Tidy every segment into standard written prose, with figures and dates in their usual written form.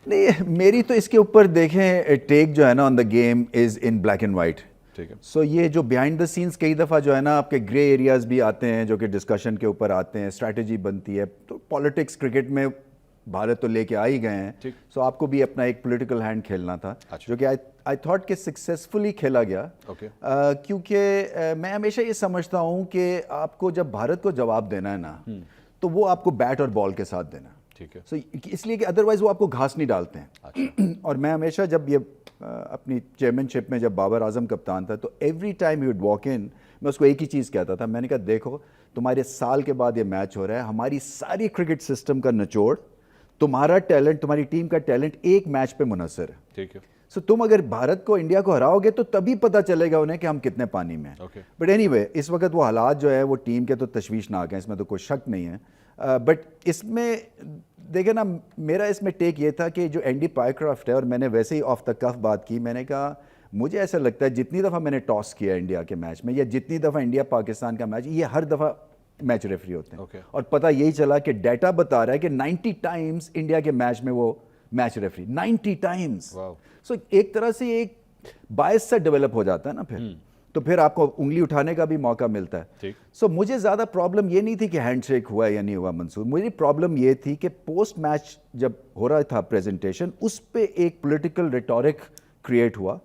نہیں میری تو اس کے اوپر دیکھیں ٹیک جو ہے نا on the game is in black and white. ٹھیک ہے. سو یہ جو بیہائنڈ دا سینس کئی دفعہ جو ہے نا آپ کے گرے ایریاز بھی آتے ہیں جو کہ ڈسکشن کے اوپر آتے ہیں, اسٹریٹجی بنتی ہے. تو پالیٹکس کرکٹ میں بھارت تو لے کے آ ہی گئے ہیں, سو آپ کو بھی اپنا ایک پولیٹیکل ہینڈ کھیلنا تھا جو کہ آئی تھاٹ کہ سکسیزفلی کھیلا گیا. کیونکہ میں ہمیشہ یہ سمجھتا ہوں کہ آپ کو جب بھارت کو جواب دینا ہے نا تو وہ آپ کو بیٹ اور بال کے ساتھ دینا. ٹھیک ہے. سو اس لیے کہ ادروائز وہ آپ کو گھاس نہیں ڈالتے ہیں. اور میں ہمیشہ جب یہ اپنی چیئرمین شپ میں جب بابر اعظم کپتان تھا تو every time he would walk in, میں اس کو ایک ہی چیز کہتا تھا, میں نے کہا دیکھو تمہارے سال کے بعد یہ میچ ہو رہا ہے, ہماری ساری کرکٹ سسٹم کا نچوڑ تمہارا ٹیلنٹ, تمہاری ٹیم کا ٹیلنٹ ایک میچ پہ منحصر ہے. ٹھیک ہے. سو تم اگر بھارت کو انڈیا کو ہراؤ گے تو تبھی پتہ چلے گا انہیں کہ ہم کتنے پانی میں ہیں. بٹ اینی وے اس وقت وہ حالات جو ہے وہ ٹیم کے تو تشویشناک ہیں, اس میں تو کوئی شک نہیں ہے. بٹ اس میں دیکھیں نا میرا اس میں ٹیک یہ تھا کہ جو اینڈی پائیکرافٹ ہے, اور میں نے ویسے ہی آف دا کف بات کی, میں نے کہا مجھے ایسا لگتا ہے جتنی دفعہ میں نے ٹاس کیا انڈیا کے میچ میں یا جتنی دفعہ انڈیا پاکستان کا میچ, یہ ہر دفعہ میچ ریفری ہوتے ہیں. اور پتہ یہی چلا کہ ڈیٹا بتا رہا ہے کہ 90 ٹائمز انڈیا کے میچ میں وہ میچ ریفری 90 ٹائمز. سو ایک طرح سے ایک باعث سے ڈیولپ ہو جاتا ہے نا پھر, تو پھر آپ کو انگلی اٹھانے کا بھی موقع ملتا ہے. سو مجھے زیادہ پرابلم یہ نہیں تھی کہ ہینڈ شیک ہوا یا نہیں ہوا منصور, مجھے پرابلم یہ تھی کہ پوسٹ میچ جب ہو رہا تھا پریزنٹیشن اس پہ ایک پولیٹیکل ریٹورک کریٹ ہوا,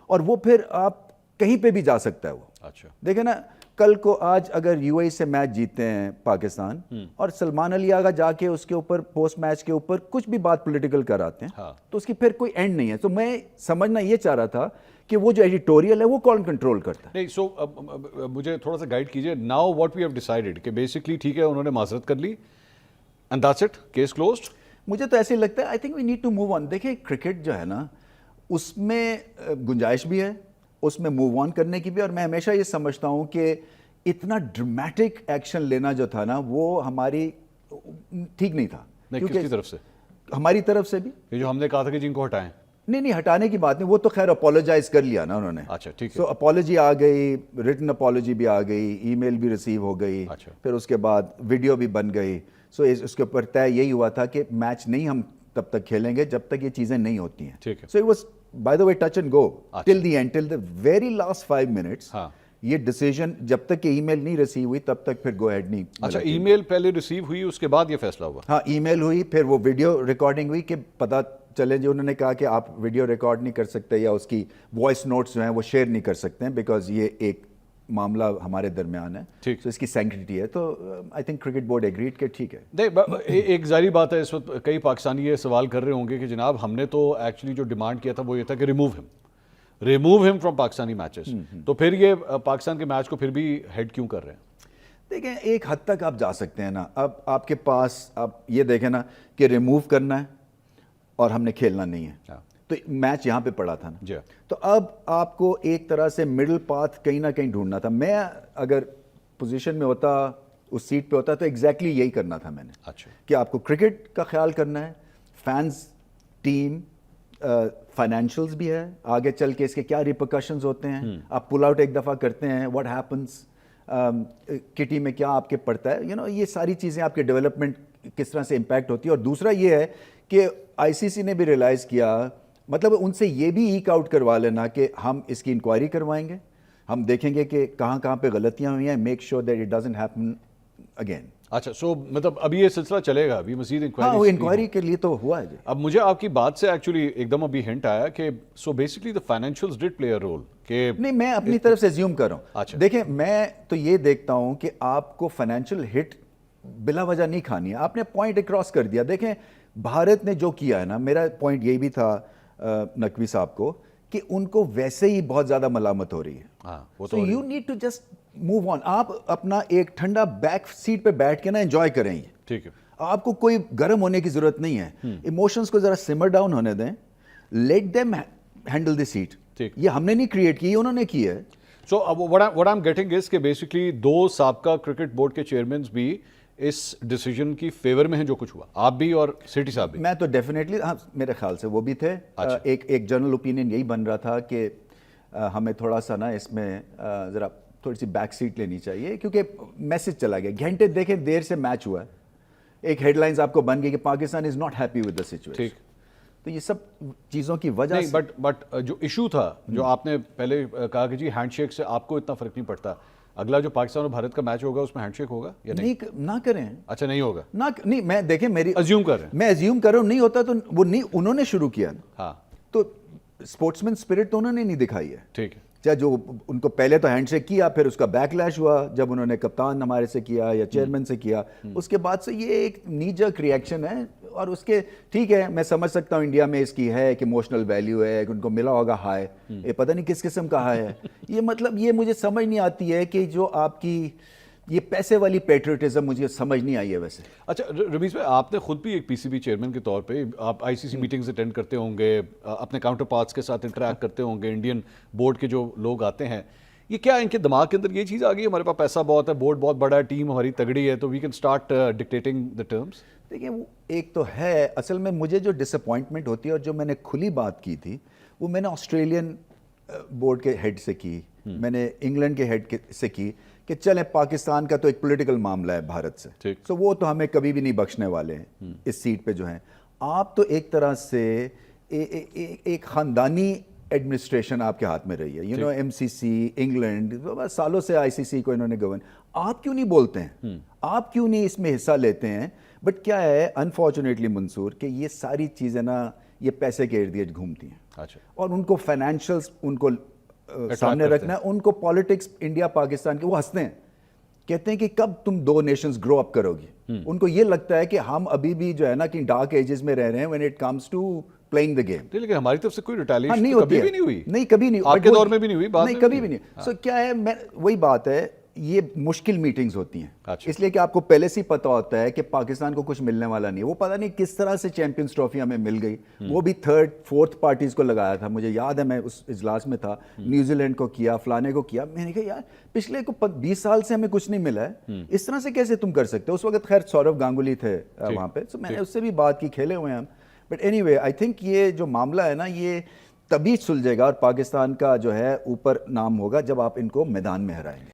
اور وہ پھر آپ کہیں پہ بھی جا سکتا ہے وہ. اچھا دیکھیں نا کل کو آج اگر یو اے سے میچ جیتے ہیں پاکستان اور سلمان علی آغا جا کے اس کے اوپر پوسٹ میچ کے اوپر کچھ بھی بات پولیٹیکل کراتے ہیں تو اس کی پھر کوئی اینڈ نہیں ہے. تو میں سمجھنا یہ چاہ رہا تھا کہ وہ جو ایڈیٹوریل ہے وہ کون کنٹرول کرتا ہے. نہیں سو مجھے تھوڑا سا گائیڈ کیجیے. Now what we have decided کہ بیسکلی ٹھیک ہے انہوں نے معذرت کر لی and that's it, case closed. مجھے تو ایسے ہی لگتا ہے I think we need to move on. دیکھیں کرکٹ جو ہے نا اس میں گنجائش بھی ہے, اس میں موو آن کرنے کی بھی, اور میں ہمیشہ یہ سمجھتا ہوں کہ اتنا ڈرمیٹک ایکشن لینا جو تھا نا وہ ہماری ٹھیک نہیں تھا. کس کی طرف سے؟ ہماری طرف سے بھی. یہ جو ہم نے کہا تھا کہ جن کو ہٹائیں. نہیں ہٹانے کی بات نہیں, وہ تو خیر اپولوجائز کر لیا نا انہوں نے. اچھا ٹھیک ہے. سو اپولوجی آ گئی, ریٹن اپولوجی بھی آ گئی, ای میل بھی ریسیو ہو گئی, پھر اس کے بعد ویڈیو بھی بن گئی. سو اس کے اوپر طے یہی ہوا تھا کہ میچ نہیں ہم تب تک کھیلیں گے جب تک یہ چیزیں نہیں ہوتی ہیں. ٹھیک ہے. So it was by the way touch and go till the end, till the very last 5 minutes. یہ ڈیسیجن جب تک کہ ای میل نہیں ریسیو ہوئی تب تک پھر گو ہیڈ نہیں. اچھا ای میل پہلے ریسیو ہوئی اس کے بعد یہ فیصلہ ہوا؟ ہاں ای میل ہوئی, پھر وہ ویڈیو ریکارڈنگ ہوئی کہ پتہ چلے جو انہوں نے کہا کہ آپ ویڈیو ریکارڈ نہیں کر سکتے یا اس کی وائس نوٹس جو ہیں وہ شیئر نہیں کر سکتے ہیں بیکاز یہ ایک معاملہ ہمارے درمیان ہے, تو اس کی سینکٹیٹی ہے. تو I think cricket board agreed کہ ٹھیک ہے. ایک ظاہری بات ہے اس وقت کئی پاکستانی یہ سوال کر رہے ہوں گے کہ جناب ہم نے تو ایکچولی جو ڈیمانڈ کیا تھا وہ یہ تھا کہ ریموو ہم فرام پاکستانی میچز, تو پھر یہ پاکستان کے میچ کو پھر بھی ہیڈ کیوں کر رہے ہیں؟ دیکھیں ایک حد تک آپ جا سکتے ہیں نا. اب آپ کے پاس آپ یہ دیکھیں نا کہ ریموو کرنا ہے اور ہم نے کھیلنا نہیں ہے, تو میچ یہاں پہ پڑا تھا نا. تو اب آپ کو ایک طرح سے مڈل پاتھ کہیں نہ کہیں ڈھونڈنا تھا. میں اگر پوزیشن میں ہوتا, اس سیٹ پہ ہوتا, تو ایگزیکٹلی یہی کرنا تھا میں نے, کہ آپ کو کرکٹ کا خیال کرنا ہے, فینز, ٹیم, فائنینشلز بھی ہے, آگے چل کے اس کے کیا ریپرکشنز ہوتے ہیں. آپ پل آؤٹ ایک دفعہ کرتے ہیں, واٹ ہیپنس, کٹی میں کیا آپ کے پڑتا ہے, یہ ساری چیزیں آپ کے ڈیولپمنٹ کس طرح سے امپیکٹ ہوتی ہے. اور دوسرا یہ ہے کہ آئی سی سی نے بھی ریئلائز کیا, مطلب ان سے یہ بھی ایک آؤٹ کروا لینا کہ ہم اس کی انکوائری کروائیں گے, ہم دیکھیں گے کہ کہاں پہ غلطیاں ہوئی ہیں, make sure that it doesn't happen again. اچھا سو مطلب ابھی یہ سلسلہ چلے گا, ابھی مزید انکوائری کے لیے تو ہوا ہے. اب مجھے آپ کی بات سے ایکچولی ایک دم ابھی ہنٹ آیا کہ so basically the فائنینشیلز ڈڈ play a role. کہ نہیں میں اپنی طرف سے زیوم کر رہا ہوں. دیکھیں میں تو یہ دیکھتا ہوں کہ آپ کو فائنینشیل ہٹ بلا وجہ نہیں کھانی ہے, آپ نے پوائنٹ اکراس کر دیا. دیکھیں بھارت نے جو کیا ہے نا, میرا پوائنٹ یہی بھی تھا نقوی صاحب کو کہ ان کو ویسے ہی بہت زیادہ ملامت ہو رہی ہے. So you need to just move on. آپ اپنا ایک ٹھنڈا بیک سیٹ پہ بیٹھ کے نا انجوائے کریں. ٹھیک ہے, آپ کو کوئی گرم ہونے کی ضرورت نہیں ہے. ایموشنز کو ذرا سمر ڈاؤن ہونے دیں, let them handle the set. یہ ہم نے نہیں کریٹ کی, انہوں نے کی ہے. سو what I'm getting is کہ بیسکلی 2 سابقہ کرکٹ بورڈ کے چیئرمینز بھی اس ڈیسیجن کی فیور میں ہیں جو کچھ ہوا, آپ بھی اور سیٹی صاحب بھی. میں تو ڈیفینیٹلی, ہاں میرے خیال سے وہ بھی تھے. ایک جنرل اوپینین یہی بن رہا تھا کہ ہمیں تھوڑا سا نا اس میں ذرا تھوڑی سی بیک سیٹ لینی چاہیے, کیونکہ میسج چلا گیا. گھنٹے دیکھیں دیر سے میچ ہوا ہے, ایک ہیڈ لائنز آپ کو بن گئی کہ Pakistan is not happy with the situation. تو یہ سب چیزوں کی وجہ نہیں سے بٹ جو ایشو تھا جو آپ نے پہلے کہا کہ جی ہینڈ شیک سے آپ کو اتنا فرق نہیں پڑتا, اگلا جو پاکستان اور بھارت کا میچ ہوگا اس میں ہینڈ شیک ہوگا یا نہیں؟ نہ کریں. اچھا نہیں ہوگا, نہیں میں دیکھیں میری ازیوم کر رہے ہیں. میں ازیوم کر رہا ہوں, نہیں ہوتا تو وہ نہیں, انہوں نے شروع کیا نا, ہاں تو اسپورٹس مین اسپرٹ تو انہوں نے نہیں دکھائی ہے. ٹھیک ہے, چاہے جو ان کو پہلے تو ہینڈ شیک کیا, پھر اس کا بیک لیش ہوا جب انہوں نے کپتان ہمارے سے کیا یا چیئرمین سے کیا, اس کے بعد سے یہ ایک نی جرک ریئیکشن ہے. اور اس کے ٹھیک ہے میں سمجھ سکتا ہوں انڈیا میں اس کی ہے کہ ایموشنل ویلیو ہے کہ ان کو ملا ہوگا ہائے, یہ پتہ نہیں کس قسم کا ہائے ہے یہ, مطلب یہ مجھے سمجھ نہیں آتی ہے کہ جو آپ کی یہ پیسے والی پیٹریوٹزم مجھے سمجھ نہیں آئی ہے ویسے. اچھا رمیز بھائی, آپ نے خود بھی ایک پی سی بی چیئرمین کے طور پہ آپ آئی سی سی میٹنگز اٹینڈ کرتے ہوں گے, اپنے کاؤنٹر پارٹس کے ساتھ انٹریکٹ کرتے ہوں گے, انڈین بورڈ کے جو لوگ آتے ہیں, یہ کیا ان کے دماغ کے اندر یہ چیز آ گئی ہمارے پاس پیسہ بہت ہے, بورڈ بہت بڑا ہے, ٹیم ہماری تگڑی ہے, تو we can start dictating the terms? دیکھیں وہ ایک تو ہے, اصل میں مجھے جو ڈس اپوائنٹمنٹ ہوتی ہے اور جو میں نے کھلی بات کی تھی وہ میں نے آسٹریلین بورڈ کے ہیڈ سے کی, میں نے انگلینڈ کے ہیڈ سے کی کہ چلیں پاکستان کا تو ایک پولیٹیکل معاملہ ہے بھارت سے, سو وہ تو ہمیں کبھی بھی نہیں بخشنے والے ہیں اس سیٹ پہ جو ہیں. آپ تو ایک طرح سے ایک خاندانی ایڈمنسٹریشن آپ کے ہاتھ میں رہی ہے, you know M C C England سالوں سے آئی سی سی کو انہوں نے گورن, آپ کیوں نہیں بولتے ہیں, آپ کیوں نہیں اس میں حصہ لیتے ہیں؟ بٹ کیا ہے انفارچونیٹلی منصور کہ یہ ساری چیزیں نا یہ پیسے کے ارد گرد گھومتی ہیں, اور ان کو فائنینشلز ان کو سامنے رکھنا ہے, ان کو پالیٹکس انڈیا پاکستان کے وہ ہنستے ہیں, کہتے ہیں کہ کب تم دو نیشنز گرو اپ کرو گی. ان کو یہ لگتا ہے کہ ہم ابھی بھی جو ہے نا کہ ڈارک ایجز میں رہ رہے ہیں when it comes to playing the game. لیکن ہماری طرف سے کوئی ریٹیلیشن نہیں کبھی بھی نہیں ہوئی. نہیں کبھی نہیں, آپ کے دور میں بھی نہیں ہوئی, بعد میں نہیں کبھی بھی نہیں. سو کیا ہے, میں وہی بات ہے, یہ مشکل میٹنگز ہوتی ہیں اس لیے کہ آپ کو پہلے سے ہی پتہ ہوتا ہے کہ پاکستان کو کچھ ملنے والا نہیں ہے. وہ پتہ نہیں کس طرح سے چیمپئنز ٹرافی ہمیں مل گئی, وہ بھی تھرڈ فورتھ پارٹیز کو لگایا تھا. مجھے یاد ہے میں اس اجلاس میں تھا, نیوزی لینڈ کو کیا, فلانے کو کیا. میں نے کہا یار پچھلے کو 20 سال سے ہمیں کچھ نہیں ملا ہے, اس طرح سے کیسے تم کر سکتے ہو. اس وقت خیر سورو گانگولی تھے وہاں پہ, تو میں نے اس سے بھی بات کی, کھیلے ہوئے ہیں ہم. But any way I think یہ جو معاملہ ہے نا یہ تبھی سلجھے گا اور پاکستان کا جو ہے اوپر نام ہوگا جب آپ ان کو میدان میں ہرائیں گے.